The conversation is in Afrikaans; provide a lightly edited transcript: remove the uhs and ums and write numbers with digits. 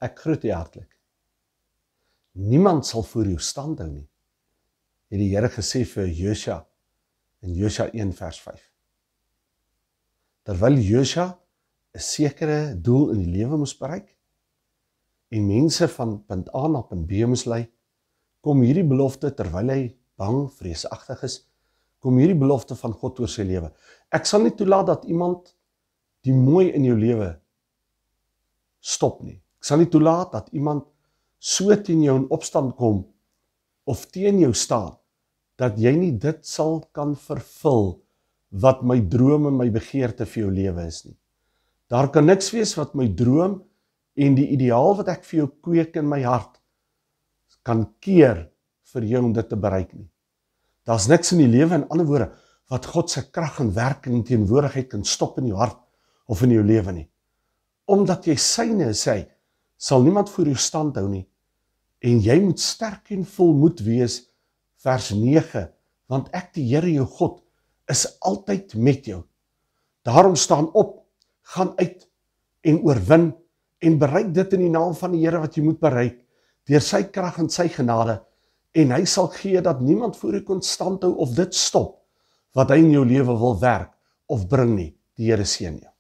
Ek groet u hartlik. Niemand sal voor jou stand hou nie, het die Here gesê vir Josua in Josua 1 vers 5. Terwyl Josua 'n sekere doel in die lewe moes bereik, en mense van punt A na punt B moes lei, kom hierdie belofte terwyl hy bang, vreesagtig is, kom hierdie belofte van God oor sy lewe. Ek sal nie toelaat dat iemand die mooi in jou lewe stop nie. Ek sal nie toelaat dat iemand so teen jou in opstand kom, of teen jou staan, dat jy nie dit sal kan vervul, wat my droom en my begeerte vir jou lewe is nie. Daar kan niks wees wat my droom en die ideaal wat ek vir jou kweek in my hart, kan keer vir jou om dit te bereik nie. Daar's niks in die lewe, in ander woorde, wat God se krag en werking en teenwoordigheid kan stop in jou hart, of in jou lewe nie. Omdat jy syne is, hy, sal niemand voor jou stand hou nie, en jy moet sterk en volmoed wees, vers 9, want ek die Here jou God, is altyd met jou. Daarom staan op, gaan uit, en oorwin, en bereik dit in die naam van die Here wat jy moet bereik, deur sy krag en sy genade, en hy sal gee dat niemand voor jou kon stand hou of dit stop, wat hy in jou lewe wil werk, of bring nie. Die Here seën jou.